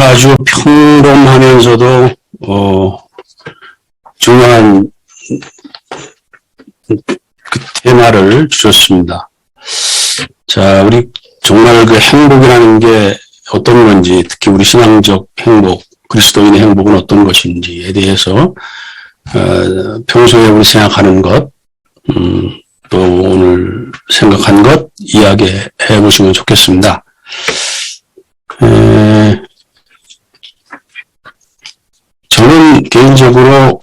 아주 평범하면서도 중요한 그 테마를 주셨습니다. 자, 우리 정말 그 행복이라는 게 어떤 건지, 특히 우리 신앙적 행복, 그리스도인의 행복은 어떤 것인지에 대해서 평소에 우리 생각하는 것, 또 오늘 생각한 것 이야기해 보시면 좋겠습니다. 저는 개인적으로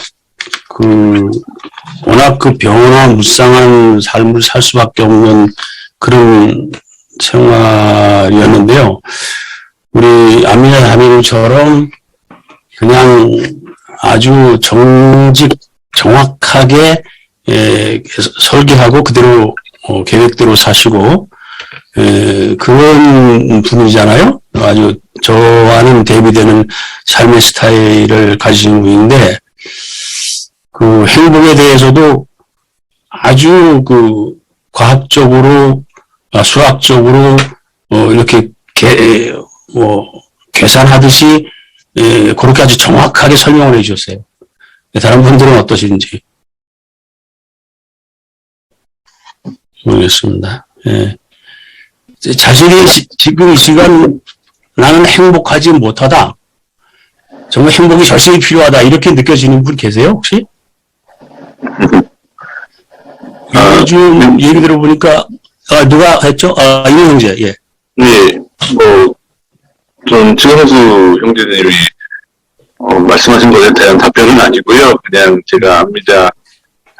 워낙 변화무쌍한 삶을 살 수밖에 없는 그런 생활이었는데요. 우리 안미자 자매님처럼 그냥 아주 정확하게 설계하고 그대로 계획대로 사시고 그런 분이잖아요. 아주 저와는 대비되는 삶의 스타일을 가지신 분인데 그 행복에 대해서도 아주 과학적으로 수학적으로 이렇게 계산하듯이 그렇게 아주 정확하게 설명을 해주셨어요. 다른 분들은 어떠신지 모르겠습니다. 자신이 지금 이 시간 나는 행복하지 못하다. 정말 행복이 절실히 필요하다. 이렇게 느껴지는 분 계세요, 혹시? 요즘 얘기 들어보니까, 누가 했죠? 이모 형제, 예. 네, 전 지금수 형제님이, 말씀하신 것에 대한 답변은 아니고요. 그냥 제가 안미자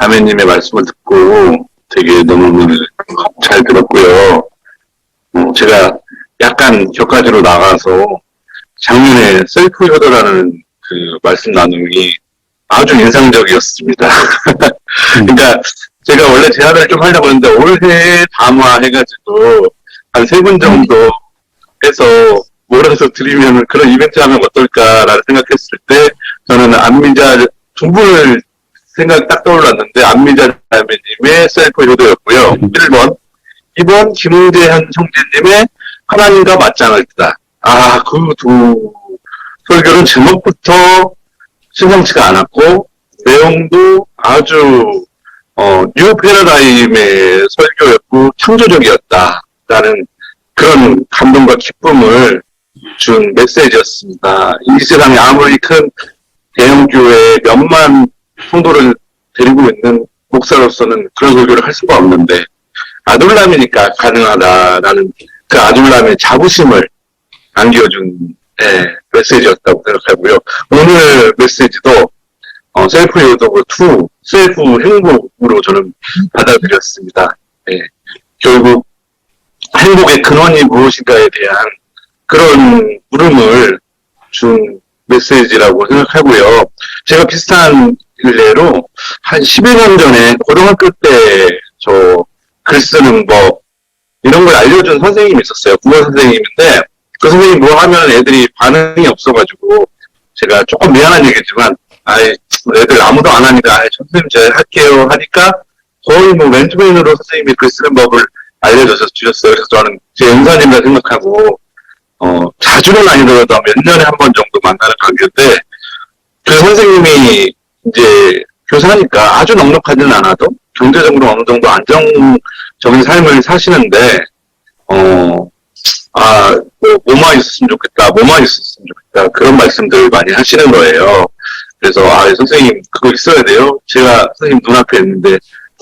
자매님의 말씀을 듣고 되게 너무 잘 들었고요. 제가 약간 격가지로 나가서 작년에 셀프 효도라는 그 말씀 나눔이 아주 인상적이었습니다. 그러니까 제가 원래 제안을 좀 하려고 했는데 올해 담화해가지고 한 3분 정도 해서 몰아서 드리면 그런 이벤트 하면 어떨까라는 생각했을 때 저는 안미자 두 분을 생각 딱 떠올랐는데 안미자 자매님의 셀프 효도였고요. 1번 2번 김웅재한 형제님의 하나님과 맞짱을 뜨다. 그 두 설교는 제목부터 심상치가 않았고 내용도 아주 뉴 패러다임의 설교였고 창조적이었다라는 그런 감동과 기쁨을 준 메시지였습니다. 이 세상에 아무리 큰 대형교회 몇만 성도를 데리고 있는 목사로서는 그런 설교를 할 수가 없는데 아둘람이니까 가능하다라는 그 아둘람의 자부심을 안겨준 메시지였다고 생각하고요. 오늘 메시지도 셀프 요도브 2, 셀프 행복으로 저는 받아들였습니다. 결국 행복의 근원이 무엇인가에 대한 그런 물음을 준 메시지라고 생각하고요. 제가 비슷한 일례로 한 10여 년 전에 고등학교 때 저 글 쓰는 법 이런 걸 알려준 선생님이 있었어요. 국어 선생님인데 그 선생님이 뭐 하면 애들이 반응이 없어가지고 제가 조금 미안한 얘기지만 애들 아무도 안 하니까 선생님 제가 할게요 하니까 거의 맨투맨으로 선생님이 글 쓰는 법을 알려주셨어요. 그래서 저는 제 은사님이라 생각하고 자주는 아니더라도 몇 년에 한 번 정도 만나는 관계인데 그 선생님이 이제 교사니까 아주 넉넉하지는 않아도 경제적으로 어느 정도 안정적인 삶을 사시는데 뭐만 있었으면 좋겠다, 뭐만 있었으면 좋겠다 그런 말씀들을 많이 하시는 거예요. 그래서 선생님 그거 있어야 돼요. 제가 선생님 눈앞에 있는데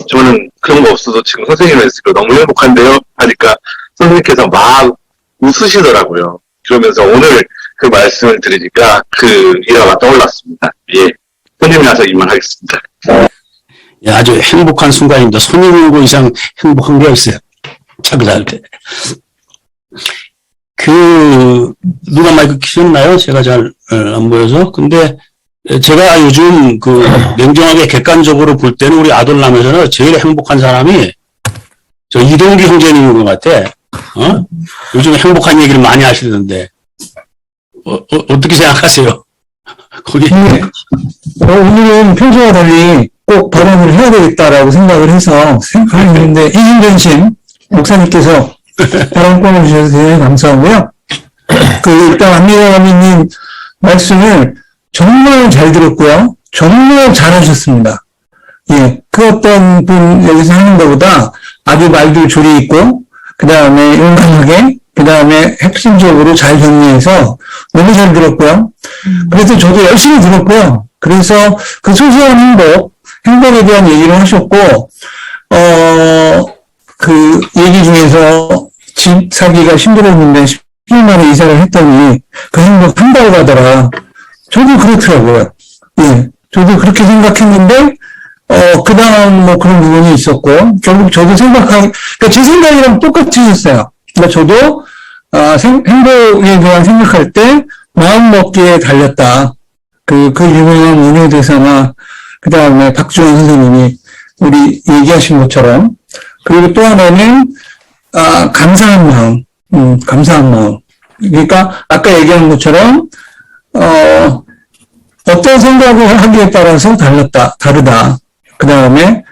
저는 그런 거 없어도 지금 선생님을 있으니까 너무 행복한데요 하니까 선생님께서 막 웃으시더라고요. 그러면서 오늘 그 말씀을 들으니까 그 일화가 떠올랐습니다. 예, 손님이라서 이만하겠습니다. 예, 아주 행복한 순간입니다. 손님 오고 이상 행복한 게 없어요. 차그잘 때. 누가 마이크 켜셨나요? 제가 잘 안 보여서. 근데 제가 요즘 냉정하게 객관적으로 볼 때는 우리 아들남에서는 제일 행복한 사람이 저 이동기 형제님인 것 같아. 요즘 행복한 얘기를 많이 하시던데. 어떻게 생각하세요? 거기. 오늘은 평소와 달리 꼭 발언을 해야 되겠다라고 생각을 해서 생각을 했는데, 이준변심 목사님께서 발언권을 주셔서 대단히 감사하고요. 일단 안미라님 말씀을 정말 잘 들었고요. 정말 잘하셨습니다. 예, 그 어떤 분 여기서 하는 것보다 아주 말도 조리 있고, 그 다음에 용감하게, 그 다음에 핵심적으로 잘 정리해서 너무 잘 들었고요. 그래서 저도 열심히 들었고요. 그래서 그 소소한 행복에 대한 얘기를 하셨고, 그 얘기 중에서 집 사기가 힘들었는데 10년 만에 이사를 했더니 그 행복 한 달 가더라. 저도 그렇더라고요. 예, 저도 그렇게 생각했는데, 그 다음 그런 부분이 있었고, 결국 저도 그러니까 제 생각이랑 똑같이 했어요. 그러니까 저도, 행복에 대한 생각할 때, 마음 먹기에 달렸다. 그 유명한 운효대사나, 그 다음에 박주원 선생님이 우리 얘기하신 것처럼, 그리고 또 하나는, 감사한 마음, 감사한 마음. 그러니까, 아까 얘기한 것처럼, 어떤 생각을 하기에 따라서 다르다. 그 다음에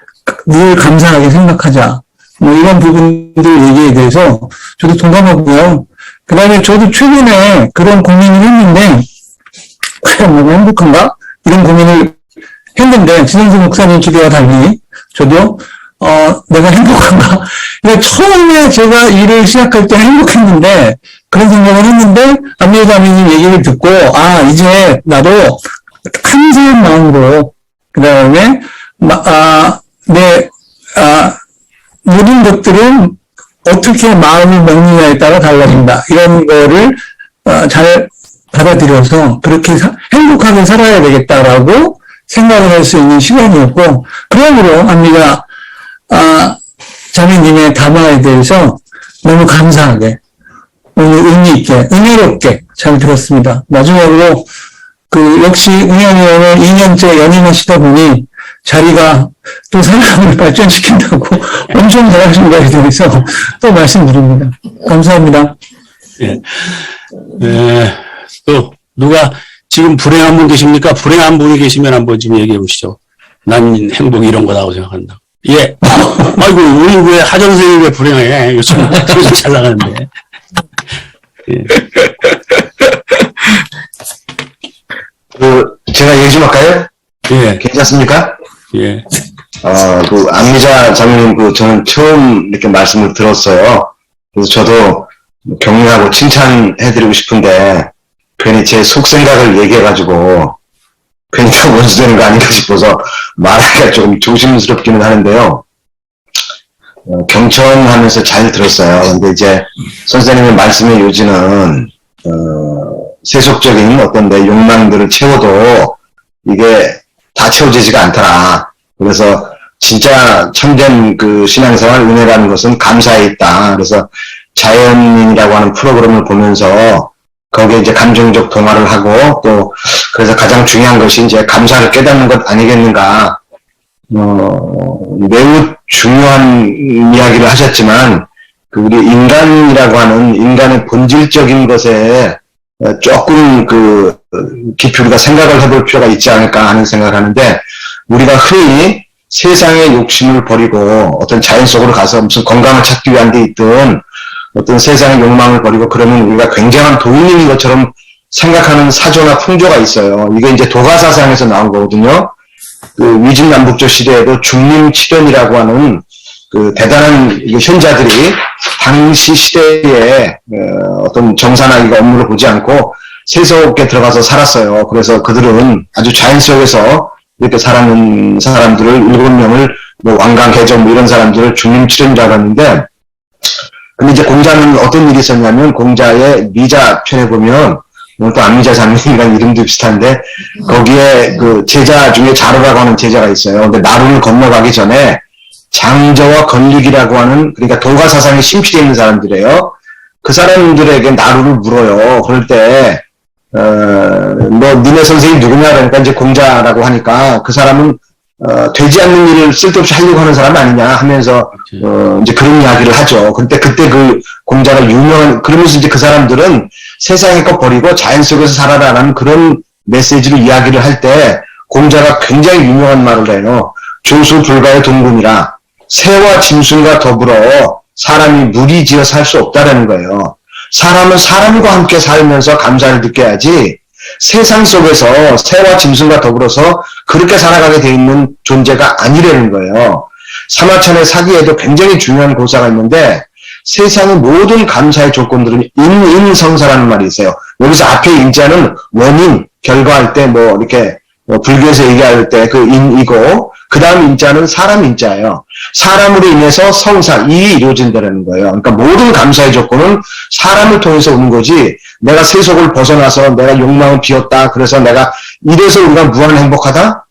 늘 감사하게 생각하자. 이런 부분들 얘기에 대해서 저도 동감하고요. 그 다음에 저도 최근에 그런 고민을 했는데, 과연 내가 행복한가? 이런 고민을 했는데, 진영수 목사님 기대와 달리, 저도, 내가 행복한가? 근데 처음에 제가 일을 시작할 때 행복했는데, 그런 생각을 했는데, 안미자매님 얘기를 듣고, 이제 나도 감사한 마음으로, 그 다음에, 모든 것들은 어떻게 마음이 먹느냐에 따라 달라진다. 이런 거를, 잘 받아들여서 그렇게 행복하게 살아야 되겠다라고 생각을 할 수 있는 시간이었고, 그러므로 안미가, 자매님의 담화에 대해서 너무 감사하게, 오늘 의미있게, 은혜롭게 잘 들었습니다. 마지막으로, 역시 운영이 오늘 2년째 연임하시다 보니 자리가 또 사람을 발전시킨다고 엄청 잘하신 거에 대해서 또 말씀드립니다. 감사합니다. 예. 또, 누가 지금 불행한 분 계십니까? 불행한 분이 계시면 한번 좀 얘기해 보시죠. 난 행복이 이런 거라고 생각한다. 예. 아이고, 우리 왜 하정 선생님이 왜 불행해? 요즘 잘 나가는데. 예. 제가 얘기 좀 할까요? 예. 괜찮습니까? 예. 안미자 자매님, 저는 처음 이렇게 말씀을 들었어요. 그래서 저도 격려하고 칭찬해드리고 싶은데, 괜히 제 속 생각을 얘기해가지고, 괜히 또 원수되는 거 아닌가 싶어서 말하기가 조금 조심스럽기는 하는데요. 경청하면서 잘 들었어요. 근데 이제 선생님의 말씀의 요지는, 세속적인 어떤 내 욕망들을 채워도 이게 다 채워지지가 않더라. 그래서 진짜 참된 신앙생활 은혜라는 것은 감사에 있다. 그래서 자연인이라고 하는 프로그램을 보면서 거기에 이제 감정적 동화를 하고 또 그래서 가장 중요한 것이 이제 감사를 깨닫는 것 아니겠는가. 매우 중요한 이야기를 하셨지만 우리 인간이라고 하는 인간의 본질적인 것에 조금 깊이 우리가 생각을 해볼 필요가 있지 않을까 하는 생각을 하는데, 우리가 흔히 세상의 욕심을 버리고 어떤 자연 속으로 가서 무슨 건강을 찾기 위한 데 있든 어떤 세상의 욕망을 버리고 그러면 우리가 굉장한 도인인 것처럼 생각하는 사조나 풍조가 있어요. 이게 이제 도가사상에서 나온 거거든요. 위진남북조 시대에도 중림칠연이라고 하는 대단한 현자들이 당시 시대에 어떤 정산하기가 업무를 보지 않고 세속에 들어가서 살았어요. 그래서 그들은 아주 자연 속에서 이렇게 살아는 사람들을 7명을 왕강개정 이런 사람들을 중림칠연이라고 하는데, 근데 이제 공자는 어떤 일이 있었냐면 공자의 미자 편에 보면 또 안미자 장님이랑 이름도 비슷한데 거기에 제자 중에 자로라고 하는 제자가 있어요. 근데 나루를 건너가기 전에 장저와 건릭이라고 하는, 그러니까 도가 사상에 심취되어 있는 사람들이에요. 그 사람들에게 나루를 물어요. 그럴 때, 니네 선생님 누구냐? 그러니까 이제 공자라고 하니까 그 사람은, 되지 않는 일을 쓸데없이 하려고 하는 사람 아니냐 하면서, 이제 그런 이야기를 하죠. 그때 공자가 그러면서 이제 그 사람들은 세상의 것 버리고 자연 속에서 살아라라는 그런 메시지로 이야기를 할 때 공자가 굉장히 유명한 말을 해요. 조수 불가의 동군이라. 새와 짐승과 더불어 사람이 무리지어 살 수 없다라는 거예요. 사람은 사람과 함께 살면서 감사를 느껴야지 세상 속에서 새와 짐승과 더불어서 그렇게 살아가게 돼 있는 존재가 아니라는 거예요. 사마천의 사기에도 굉장히 중요한 고사가 있는데 세상의 모든 감사의 조건들은 인성사라는 말이 있어요. 여기서 앞에 인자는 원인, 결과할 때 뭐 이렇게 불교에서 얘기할 때 그 인이고 그 다음 인자는 사람 인자예요. 사람으로 인해서 성사, 이익이 이루어진다는 거예요. 그러니까 모든 감사의 조건은 사람을 통해서 오는 거지 내가 세속을 벗어나서 내가 욕망을 비웠다. 그래서 내가 이래서 우리가 무한 행복하다?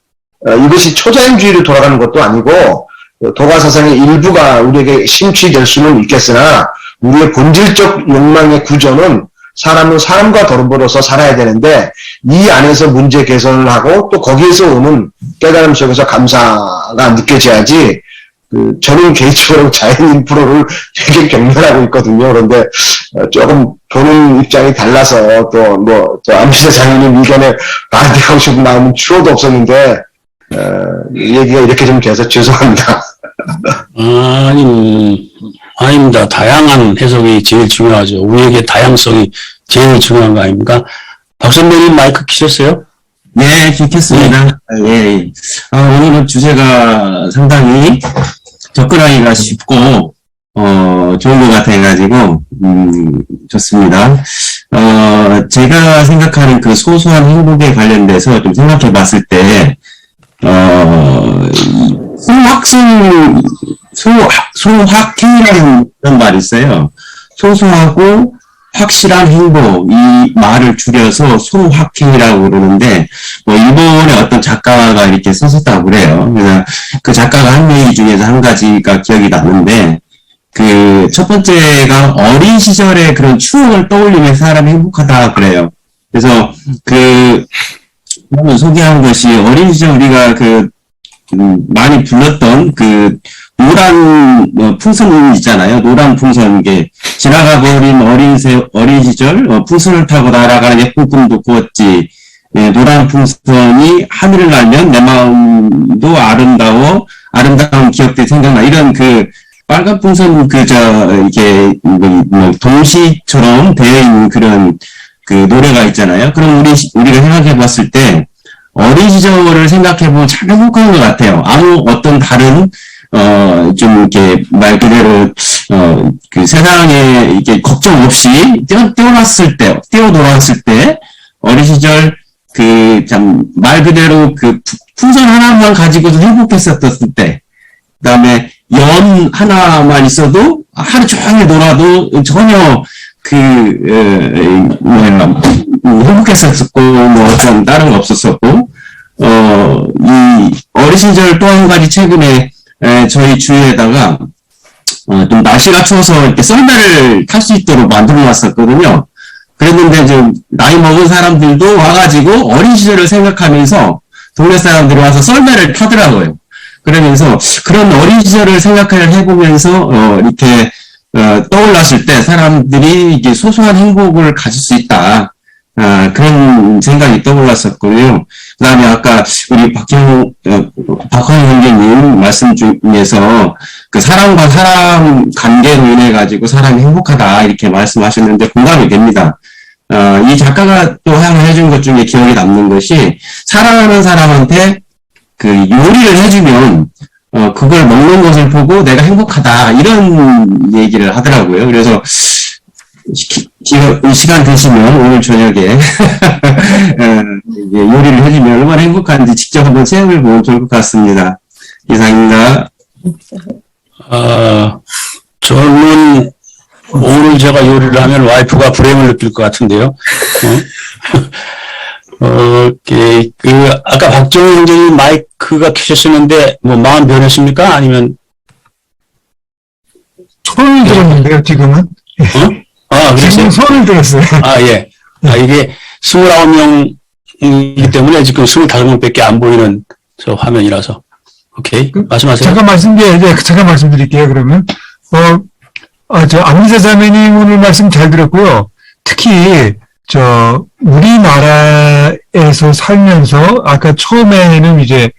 이것이 초자연주의로 돌아가는 것도 아니고 도가사상의 일부가 우리에게 심취될 수는 있겠으나 우리의 본질적 욕망의 구조는 사람은 사람과 더불어서 살아야 되는데 이 안에서 문제 개선을 하고 또 거기에서 오는 깨달음 속에서 감사가 느껴져야지 저는 개인적으로 자연인 프로를 되게 경멸하고 있거든요. 그런데 조금 보는 입장이 달라서 또 안비자 장로님 의견에 반대하고 싶은 마음은 추호도 없었는데 얘기가 이렇게 좀 돼서 죄송합니다. 아닙니다. 다양한 해석이 제일 중요하죠. 우리에게 다양성이 제일 중요한 거 아닙니까? 박 선배님 마이크 키셨어요? 네, 켰습니다. 예. 오늘은 주제가 상당히 접근하기가 쉽고, 좋은 것 같아가지고, 좋습니다. 제가 생각하는 그 소소한 행복에 관련돼서 좀 생각해 봤을 때, 소확행이라는 그런 말이 있어요. 소소하고 확실한 행복, 이 말을 줄여서 소확행이라고 그러는데, 일본의 어떤 작가가 이렇게 썼었다고 그래요. 그래서 그 작가가 한 얘기 중에서 한 가지가 기억이 나는데, 첫 번째가 어린 시절의 그런 추억을 떠올리면 사람이 행복하다 그래요. 그래서 소개한 것이 어린 시절 우리가 많이 불렀던 노란 풍선 있잖아요. 노란 풍선, 이게 지나가버린 어린 시절 풍선을 타고 날아가는 예쁜 꿈도 꾸었지. 네, 노란 풍선이 하늘을 날면 내 마음도 아름다운 기억들이 생각나. 이런 빨간 풍선 이게 동시처럼 되어 있는 그런 노래가 있잖아요. 그럼 우리가 생각해 봤을 때 어린 시절을 생각해보면 참 행복한 것 같아요. 어떤 다른, 좀 이렇게 말 그대로, 세상에 이렇게 걱정 없이 뛰어놀았을 때, 어린 시절 말 그대로 풍선 하나만 가지고도 행복했었을 때, 그 다음에 연 하나만 있어도 하루 종일 놀아도 전혀 행복했었고, 어떤 다른 거 없었었고, 이 어린 시절 또 한 가지 최근에, 저희 주위에다가, 좀 날씨가 추워서 이렇게 썰매를 탈 수 있도록 만들어 놨었거든요. 그랬는데 좀 나이 먹은 사람들도 와가지고 어린 시절을 생각하면서 동네 사람들이 와서 썰매를 타더라고요. 그러면서 그런 어린 시절을 생각을 해보면서, 이렇게, 떠올랐을 때 사람들이 이게 소소한 행복을 가질 수 있다. 그런 생각이 떠올랐었고요. 그 다음에 아까 우리 박형우 형제님 말씀 중에서 사람과 사람 관계로 인해 가지고 사람이 행복하다 이렇게 말씀하셨는데 공감이 됩니다. 이 작가가 또 하나 해준 것 중에 기억에 남는 것이 사랑하는 사람한테 요리를 해주면 그걸 먹는 것을 보고 내가 행복하다, 이런 얘기를 하더라고요. 그래서, 시간 되시면 오늘 저녁에, 요리를 해주면 얼마나 행복한지 직접 한번 체험해 보면 좋을 것 같습니다. 이상입니다. 저는 오늘 제가 요리를 하면 와이프가 불행을 느낄 것 같은데요. 아까 박정희 형제님 마이크가 켜셨었는데, 마음 변했습니까? 아니면? 손을 들었는데요, 지금은. 그랬어요? 지금 손을 들었어요. 예. 이게 29명이기 때문에 지금 25명밖에 안 보이는 저 화면이라서. 오케이. 말씀하세요. 잠깐 말씀드릴게요, 그러면. 안미자 자매님 오늘 말씀 잘 들었고요. 특히, 우리나라에서 살면서, 아까 처음에는 이제,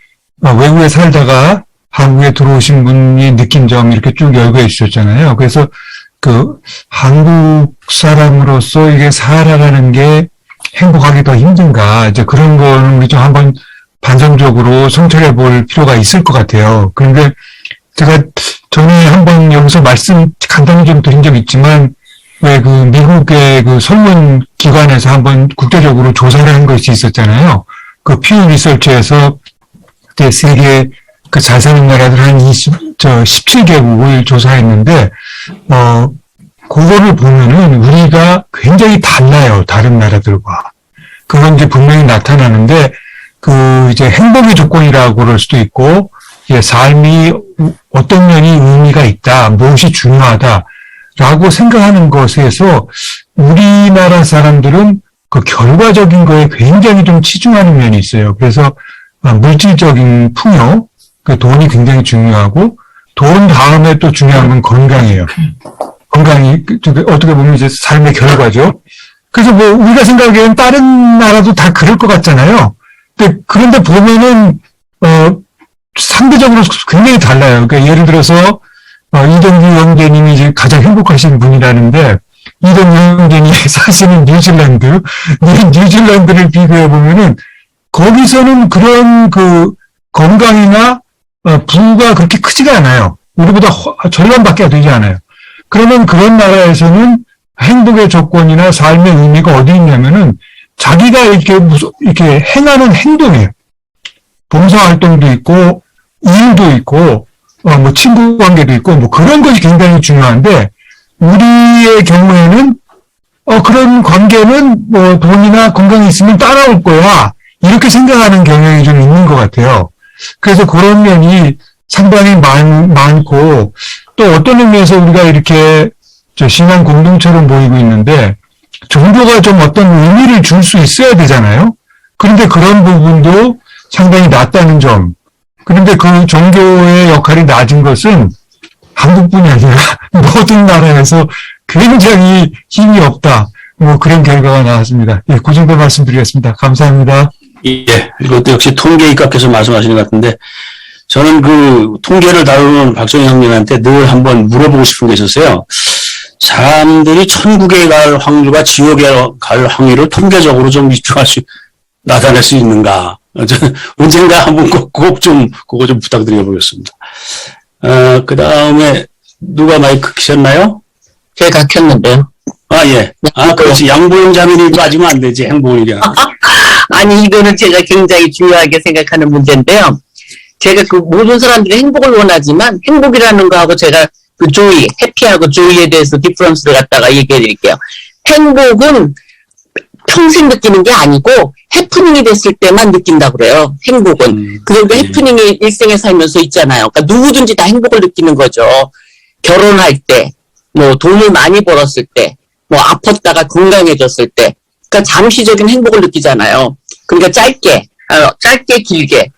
외국에 살다가 한국에 들어오신 분이 느낀 점 이렇게 쭉 열거해 주셨잖아요. 그래서 한국 사람으로서 이게 살아가는 게 행복하기 더 힘든가, 이제 그런 거는 우리 좀 한번 반성적으로 성찰해 볼 필요가 있을 것 같아요. 그런데 제가 전에 한번 여기서 말씀 간단히 좀 드린 적 있지만, 왜 미국의 설문 기관에서 한번 국제적으로 조사를 한 것이 있었잖아요. 퓨 리서치에서 세계 잘 사는 나라들 한 17개국을 조사했는데, 그거를 보면은 우리가 굉장히 달라요. 다른 나라들과. 그런 게 분명히 나타나는데, 이제 행복의 조건이라고 그럴 수도 있고, 삶이 어떤 면이 의미가 있다, 무엇이 중요하다라고 생각하는 것에서 우리나라 사람들은 결과적인 거에 굉장히 좀 치중하는 면이 있어요. 그래서 물질적인 풍요, 돈이 굉장히 중요하고, 돈 다음에 또 중요한 건 건강이에요. 건강이 어떻게 보면 이제 삶의 결과죠. 그래서 우리가 생각하기에는 다른 나라도 다 그럴 것 같잖아요. 그런데 보면은 상대적으로 굉장히 달라요. 그러니까 예를 들어서 이동규 형제님이 이제 가장 행복하신 분이라는데, 이동규 형제님이 사시는 뉴질랜드를 비교해 보면은 거기서는 그런 건강이나 부가 그렇게 크지가 않아요. 우리보다 절반밖에 되지 않아요. 그러면 그런 나라에서는 행복의 조건이나 삶의 의미가 어디 있냐면은 자기가 이렇게 행하는 행동이에요. 봉사활동도 있고, 일도 있고, 친구 관계도 있고, 그런 것이 굉장히 중요한데, 우리의 경우에는, 그런 관계는 돈이나 건강이 있으면 따라올 거야. 이렇게 생각하는 경향이 좀 있는 것 같아요. 그래서 그런 면이 상당히 많고, 또 어떤 의미에서 우리가 이렇게 신앙 공동체로 모이고 있는데, 종교가 좀 어떤 의미를 줄 수 있어야 되잖아요. 그런데 그런 부분도 상당히 낮다는 점. 그런데 그 종교의 역할이 낮은 것은 한국뿐이 아니라 모든 나라에서 굉장히 힘이 없다. 그런 결과가 나왔습니다. 예, 그 정도 말씀드리겠습니다. 감사합니다. 예, 이것도 역시 통계 입각해서 말씀하시는 것 같은데, 저는 통계를 다루는 박정희 형님한테 늘 한번 물어보고 싶은 게 있었어요. 사람들이 천국에 갈 확률과 지옥에 갈 확률을 통계적으로 좀 나타낼 수 있는가. 저는 언젠가 한번 그거 좀 부탁드려 보겠습니다. 그 다음에 누가 마이크 켜셨나요? 제가 켰는데요. 아, 예. 그렇지. 양보용 자매님 빠지면 안 되지. 행복이냐. 아니, 이거는 제가 굉장히 중요하게 생각하는 문제인데요. 제가 모든 사람들이 행복을 원하지만 행복이라는 거하고 제가 조이, 해피하고 조이에 대해서 디퍼런스를 갖다가 얘기해 드릴게요. 행복은 평생 느끼는 게 아니고 해프닝이 됐을 때만 느낀다고 그래요. 행복은. 그런데 해프닝이 일생에 살면서 있잖아요. 그러니까 누구든지 다 행복을 느끼는 거죠. 결혼할 때, 돈을 많이 벌었을 때, 아팠다가 건강해졌을 때, 그러니까 잠시적인 행복을 느끼잖아요. 그러니까 짧게 길게,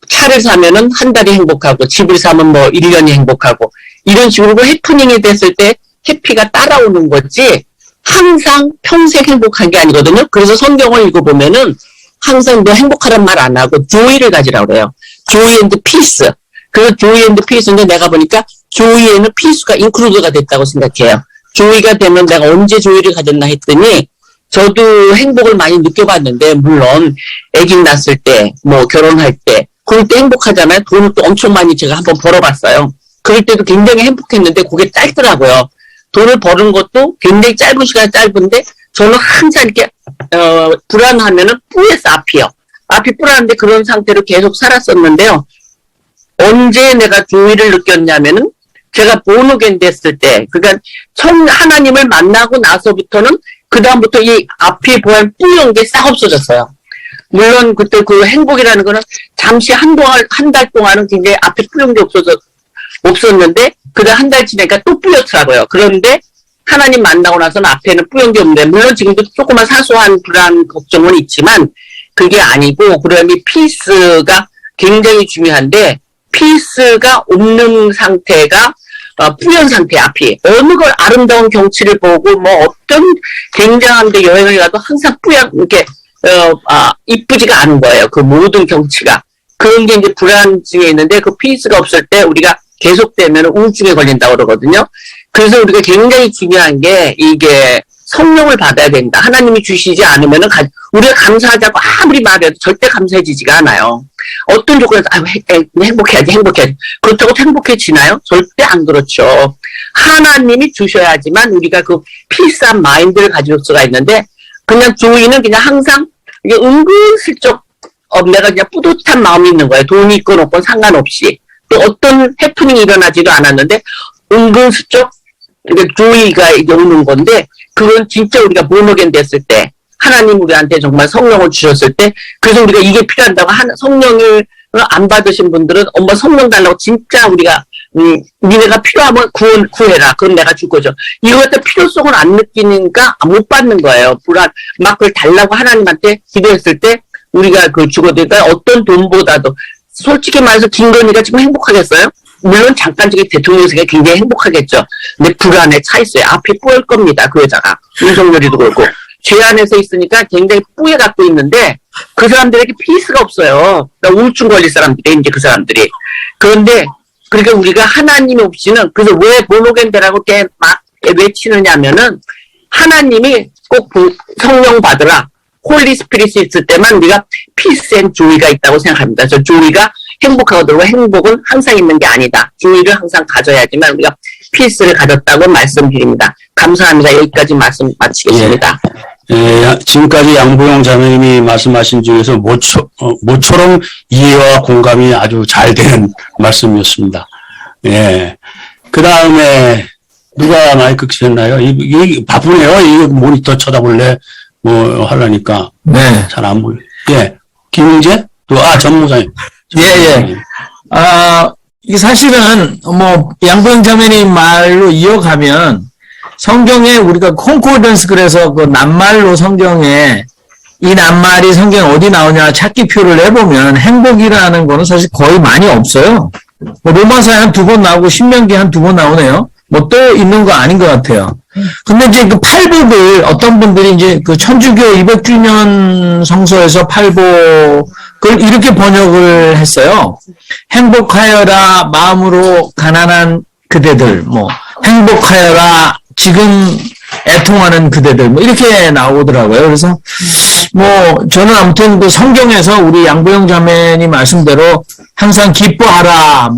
차를 사면은 한 달이 행복하고, 집을 사면 1년이 행복하고, 이런 식으로 해프닝이 됐을 때 해피가 따라오는 거지, 항상 평생 행복한 게 아니거든요. 그래서 성경을 읽어보면은 항상 너 행복하란 말 안 하고 조이를 가지라고 그래요. 조이 앤드 피스. 그 조이 앤드 피스인데 내가 보니까 조이에는 피스가 인클루드가 됐다고 생각해요. 조이가 되면 내가 언제 조이를 가졌나 했더니 저도 행복을 많이 느껴봤는데 물론 아기 낳았을 때, 결혼할 때 그럴 때 행복하잖아요. 돈을 또 엄청 많이 제가 한번 벌어봤어요. 그럴 때도 굉장히 행복했는데 그게 짧더라고요. 돈을 버는 것도 굉장히 짧은 시간 짧은데 저는 항상 이렇게 불안하면은 뿌였어. 앞이 불안한데 그런 상태로 계속 살았었는데요. 언제 내가 조의를 느꼈냐면은 제가 본어겐 됐을 때, 그러니까 하나님을 만나고 나서부터는 그 다음부터 이 앞이 보인 뿌연 게 싹 없어졌어요. 물론 그때 그 행복이라는 거는 잠시 한 달 동안은 굉장히 앞에 뿌연 게 없었는데 그다음 한 달 지나니까 또 뿌옇더라고요. 그런데 하나님 만나고 나서는 앞에는 뿌연 게 없는데 물론 지금도 조그만 사소한 불안 걱정은 있지만 그게 아니고 그러면 피스가 굉장히 중요한데 피스가 없는 상태가 뿌연 상태 앞이 어느 걸 아름다운 경치를 보고 어떤 굉장한 데 여행을 가도 항상 이렇게 이쁘지가 않은 거예요. 그 모든 경치가 그런 게 이제 불안증에 있는데 그 피스가 없을 때 우리가 계속되면 우울증에 걸린다고 그러거든요. 그래서 우리가 굉장히 중요한 게 이게 성령을 받아야 된다. 하나님이 주시지 않으면은 우리가 감사하자고 아무리 말해도 절대 감사해지지가 않아요. 어떤 조건에서 행복해야지. 그렇다고 행복해지나요? 절대 안 그렇죠. 하나님이 주셔야지만 우리가 그 피스한 마인드를 가질 수가 있는데 그냥 조이는 그냥 항상 이게 은근슬쩍 내가 그냥 뿌듯한 마음이 있는 거예요. 돈이 있건 없건 상관없이. 또 어떤 해프닝이 일어나지도 않았는데 은근슬쩍 조이가 이제 오는 건데 그건 진짜 우리가 모노겐 됐을 때 하나님 우리한테 정말 성령을 주셨을 때 그래서 우리가 이게 필요한다고 성령을 안 받으신 분들은 엄마 성령 달라고 진짜 우리가 니네가 필요하면 구해라. 그럼 내가 줄 거죠. 이것도 필요성을 안 느끼니까 못 받는 거예요. 막 그걸 달라고 하나님한테 기도했을 때 우리가 그걸 주거든요. 어떤 돈보다도 솔직히 말해서 김건희가 지금 행복하겠어요? 물론 잠깐 저기 대통령석에 굉장히 행복하겠죠. 근데 불안에 차 있어요. 앞이 뿌일 겁니다. 그 여자가. 윤석열이도 그렇고. 죄 안에서 있으니까 굉장히 뿌여 갖고 있는데 그 사람들에게 피스가 없어요. 그러니까 우울증 걸릴 사람들이 이제 그 사람들이. 그런데 그러니까 우리가 하나님 없이는 그래서 왜 모노겐데라고 이렇게 막 외치느냐면은 하나님이 꼭 성령 받으라. 홀리 스피릿이 있을 때만 우리가 피스 앤 조이가 있다고 생각합니다. 저 조이가 행복하고 행복은 항상 있는 게 아니다. 조이를 항상 가져야지만 우리가 피스를 가졌다고 말씀드립니다. 감사합니다. 여기까지 말씀 마치겠습니다. 지금까지 양보영 자매님이 말씀하신 중에서 모처럼 이해와 공감이 아주 잘 되는 말씀이었습니다. 예. 그 다음에 누가 마이크 켰나요? 이게 바쁘네요. 이거 모니터 쳐다볼래? 뭐 하려니까. 네. 잘 안 보여. 예. 김웅재? 전무장님. 예. 이게 사실은, 양보영 자매님 말로 이어가면, 성경에 우리가 콩코던스 그래서 그 낱말로 성경에, 이 낱말이 성경에 어디 나오냐 찾기표를 해보면 행복이라는 거는 사실 거의 많이 없어요. 로마서에 한 2번 나오고 신명기에 한 2번 나오네요. 또 있는 거 아닌 것 같아요. 근데 이제 그 팔복을 어떤 분들이 이제 그 천주교 200주년 성서에서 팔복을 이렇게 번역을 했어요. 행복하여라 마음으로 가난한 그대들, 행복하여라 지금 애통하는 그대들, 이렇게 나오더라고요. 그래서 저는 아무튼 그 성경에서 우리 양보영 자매님 말씀대로 항상 기뻐하라,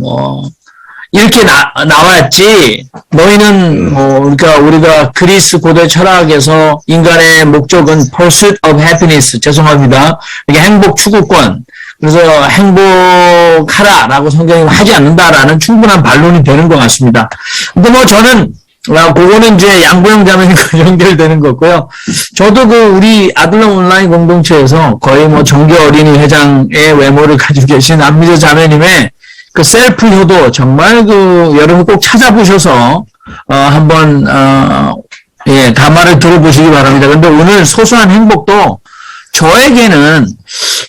이렇게 나왔지, 너희는, 그러니까 우리가 그리스 고대 철학에서 인간의 목적은 pursuit of happiness, 죄송합니다. 이게 행복 추구권. 그래서 행복하라라고 성경이 하지 않는다라는 충분한 반론이 되는 것 같습니다. 근데 저는, 그거는 이제 양보영 자매님과 연결되는 거고요. 저도 우리 아들람 온라인 공동체에서 거의 정교 어린이 회장의 외모를 가지고 계신 안미자 자매님의 그 셀프 효도 정말 여러분 꼭 찾아보셔서 한번 담화를 들어보시기 바랍니다. 근데 오늘 소소한 행복도 저에게는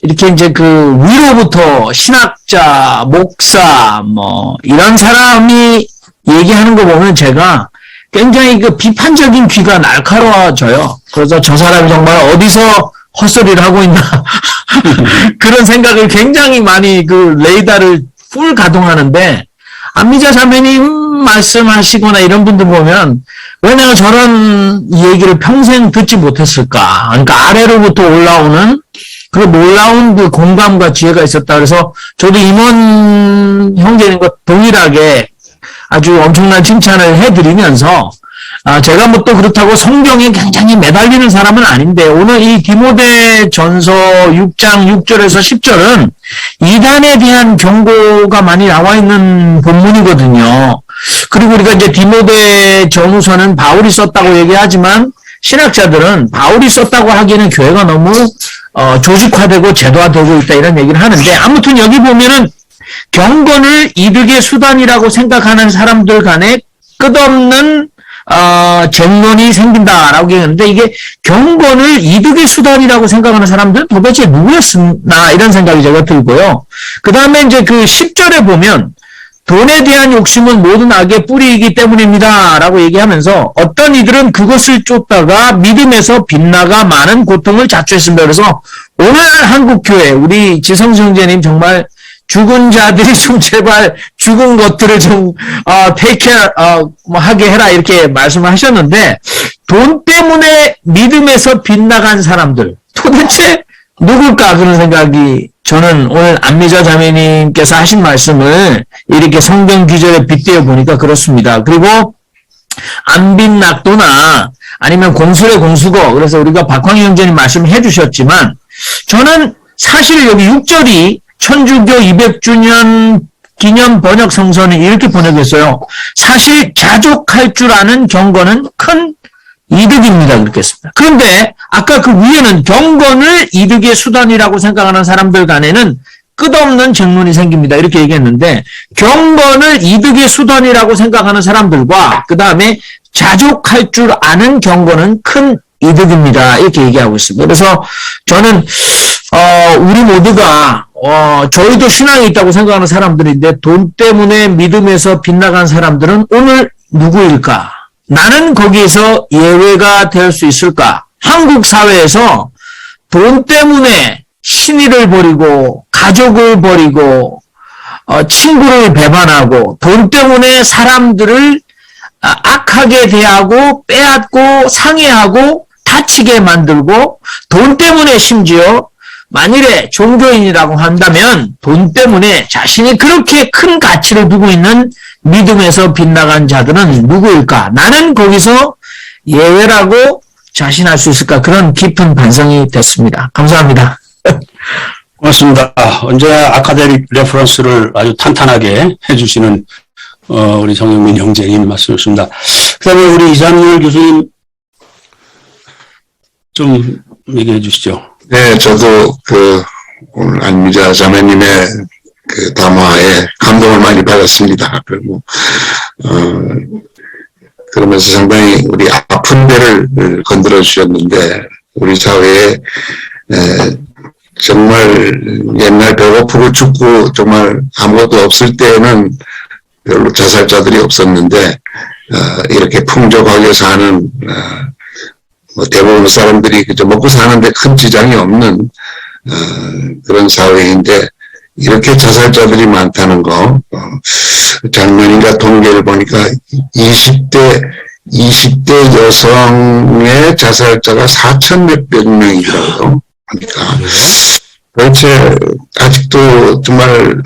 이렇게 이제 위로부터 신학자, 목사 이런 사람이 얘기하는 거 보면 제가 굉장히 비판적인 귀가 날카로워져요. 그래서 저 사람이 정말 어디서 헛소리를 하고 있나 그런 생각을 굉장히 많이 레이더를 풀 가동하는데 안미자 자매님 말씀하시거나 이런 분들 보면 왜 내가 저런 얘기를 평생 듣지 못했을까? 그러니까 아래로부터 올라오는 그 놀라운 공감과 지혜가 있었다. 그래서 저도 임원 형제님과 동일하게 아주 엄청난 칭찬을 해드리면서 제가 또 그렇다고 성경에 굉장히 매달리는 사람은 아닌데 오늘 이 디모데 전서 6장 6절에서 10절은 이단에 대한 경고가 많이 나와 있는 본문이거든요. 그리고 우리가 이제 디모데 전후서는 바울이 썼다고 얘기하지만 신학자들은 바울이 썼다고 하기에는 교회가 너무 조직화되고 제도화되고 있다 이런 얘기를 하는데 아무튼 여기 보면은 경건을 이득의 수단이라고 생각하는 사람들 간에 끝없는 쟁론이 생긴다라고 얘기하는데 이게 경건을 이득의 수단이라고 생각하는 사람들은 도대체 누구였나 이런 생각이 제가 들고요. 그 다음에 이제 10절에 보면 돈에 대한 욕심은 모든 악의 뿌리이기 때문입니다 라고 얘기하면서 어떤 이들은 그것을 쫓다가 믿음에서 빗나가 많은 고통을 자초했습니다. 그래서 오늘 한국교회 우리 지성수 형제님 정말 죽은 자들이 좀 제발 죽은 것들을 좀 take care 뭐 하게 해라 이렇게 말씀하셨는데 돈 때문에 믿음에서 빗나간 사람들 도대체 누굴까 그런 생각이 저는 오늘 안미자 자매님께서 하신 말씀을 이렇게 성경 기절에 빗대어 보니까 그렇습니다. 그리고 안빈낙도나 아니면 공술의 공수거 그래서 우리가 박광희 형제님 말씀을 해주셨지만 저는 사실 여기 6절이 천주교 200주년 기념 번역 성서는 이렇게 번역했어요. 사실 자족할 줄 아는 경건은 큰 이득입니다. 그렇게 했습니다. 그런데 아까 그 위에는 경건을 이득의 수단이라고 생각하는 사람들 간에는 끝없는争論이 생깁니다. 이렇게 얘기했는데 경건을 이득의 수단이라고 생각하는 사람들과 그 다음에 자족할 줄 아는 경건은 큰 이득입니다. 이렇게 얘기하고 있습니다. 그래서 저는 우리 모두가 저희도 신앙이 있다고 생각하는 사람들인데 돈 때문에 믿음에서 빗나간 사람들은 오늘 누구일까? 나는 거기에서 예외가 될 수 있을까? 한국 사회에서 돈 때문에 신의를 버리고 가족을 버리고 친구를 배반하고 돈 때문에 사람들을 악하게 대하고 빼앗고 상해하고 다치게 만들고 돈 때문에 심지어 만일에 종교인이라고 한다면 돈 때문에 자신이 그렇게 큰 가치를 두고 있는 믿음에서 빗나간 자들은 누구일까? 나는 거기서 예외라고 자신할 수 있을까? 그런 깊은 반성이 됐습니다. 감사합니다. 고맙습니다. 언제나 아카데믹 레퍼런스를 아주 탄탄하게 해주시는 우리 정영민 형제님 말씀이었습니다. 그 다음에 우리 이상열 교수님 좀 얘기해 주시죠. 네, 저도 오늘 안미자 자매님의 담화에 감동을 많이 받았습니다. 그리고, 그러면서 상당히 우리 아픈 데를 건드려 주셨는데, 우리 사회에, 정말 옛날 배고프고 죽고 정말 아무것도 없을 때에는 별로 자살자들이 없었는데, 이렇게 풍족하게 사는, 뭐 대부분 사람들이 그저 먹고 사는데 큰 지장이 없는 그런 사회인데 이렇게 자살자들이 많다는 거 작년인가 통계를 보니까 20대 여성의 자살자가 4천 몇백 명이라고 하니까 도대체 아직도 정말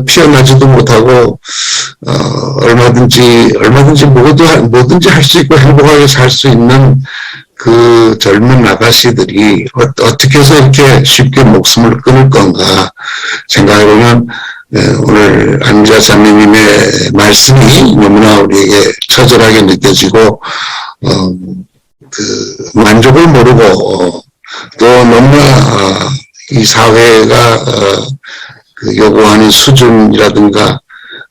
피어나지도 못하고 얼마든지 뭐든지 할 수 있고 행복하게 살 수 있는 그 젊은 아가씨들이 어떻게 해서 이렇게 쉽게 목숨을 끊을 건가 생각해보면 오늘 안미자 자매님의 말씀이 너무나 우리에게 처절하게 느껴지고 만족을 모르고 또 너무나 이 사회가 요구하는 수준이라든가